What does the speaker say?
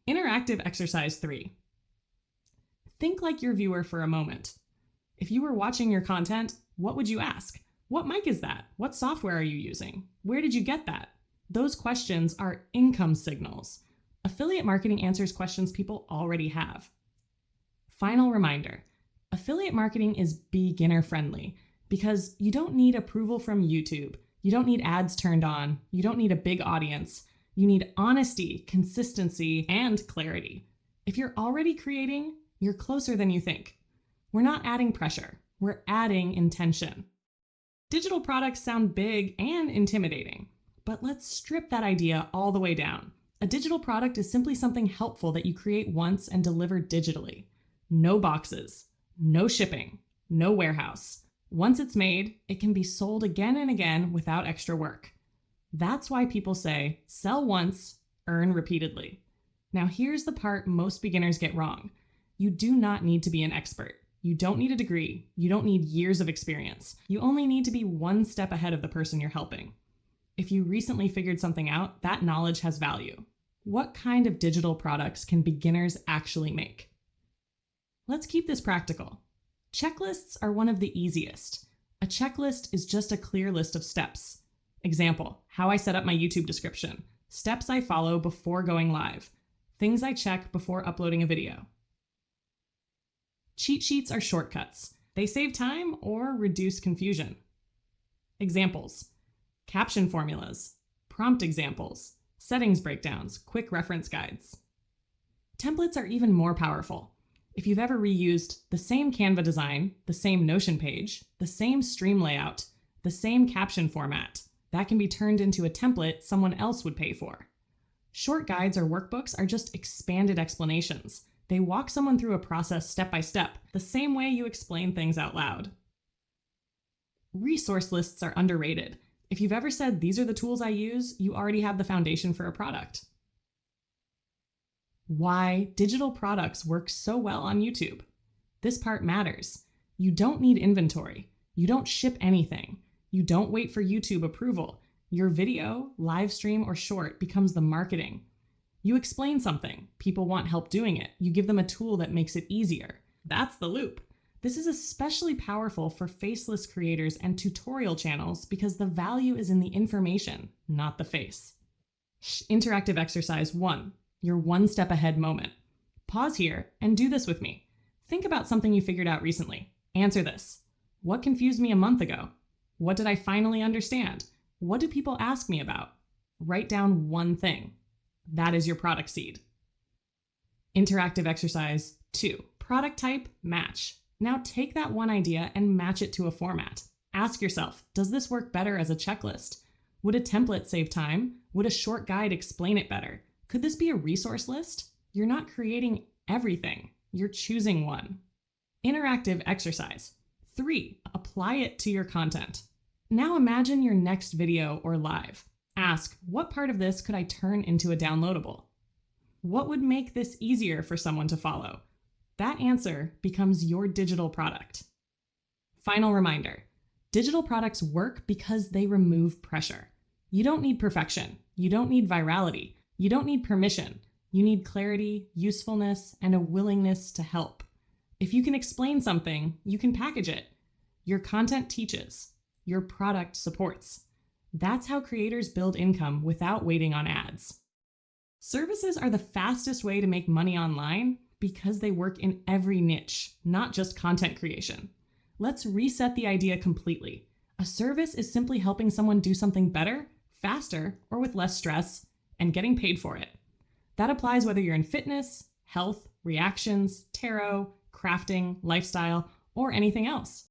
Interactive exercise 3. Think like your viewer for a moment. If you were watching your content, what would you ask? What mic is that? What software are you using? Where did you get that? Those questions are income signals. Affiliate marketing answers questions people already have. Final reminder, affiliate marketing is beginner friendly because you don't need approval from YouTube. You don't need ads turned on. You don't need a big audience. You need honesty, consistency, and clarity. If you're already creating, you're closer than you think. We're not adding pressure. We're adding intention. Digital products sound big and intimidating, but let's strip that idea all the way down. A digital product is simply something helpful that you create once and deliver digitally. No boxes, no shipping, no warehouse. Once it's made, it can be sold again and again without extra work. That's why people say, sell once, earn repeatedly. Now here's the part most beginners get wrong. You do not need to be an expert. You don't need a degree. You don't need years of experience. You only need to be one step ahead of the person you're helping. If you recently figured something out, that knowledge has value. What kind of digital products can beginners actually make? Let's keep this practical. Checklists are one of the easiest. A checklist is just a clear list of steps. Example, how I set up my YouTube description, steps I follow before going live, things I check before uploading a video. Cheat sheets are shortcuts. They save time or reduce confusion. Examples, caption formulas, prompt examples, settings breakdowns, quick reference guides. Templates are even more powerful. If you've ever reused the same Canva design, the same Notion page, the same stream layout, the same caption format, that can be turned into a template someone else would pay for. Short guides or workbooks are just expanded explanations. They walk someone through a process step by step, the same way you explain things out loud. Resource lists are underrated. If you've ever said, these are the tools I use, you already have the foundation for a product. Why digital products work so well on YouTube. This part matters. You don't need inventory. You don't ship anything. You don't wait for YouTube approval. Your video, live stream, or short becomes the marketing. You explain something. People want help doing it. You give them a tool that makes it easier. That's the loop. This is especially powerful for faceless creators and tutorial channels because the value is in the information, not the face. Interactive exercise 1. Your one step ahead moment. Pause here and do this with me. Think about something you figured out recently. Answer this. What confused me a month ago? What did I finally understand? What do people ask me about? Write down one thing. That is your product seed. Interactive exercise 2. Product type, match. Now take that one idea and match it to a format. Ask yourself, does this work better as a checklist? Would a template save time? Would a short guide explain it better? Could this be a resource list? You're not creating everything. You're choosing one. Interactive exercise 3. Apply it to your content. Now imagine your next video or live. Ask, what part of this could I turn into a downloadable? What would make this easier for someone to follow? That answer becomes your digital product. Final reminder, digital products work because they remove pressure. You don't need perfection. You don't need virality. You don't need permission. You need clarity, usefulness, and a willingness to help. If you can explain something, you can package it. Your content teaches. Your product supports. That's how creators build income without waiting on ads. Services are the fastest way to make money online because they work in every niche, not just content creation. Let's reset the idea completely. A service is simply helping someone do something better, faster, or with less stress, and getting paid for it. That applies whether you're in fitness, health, reactions, tarot, crafting, lifestyle, or anything else.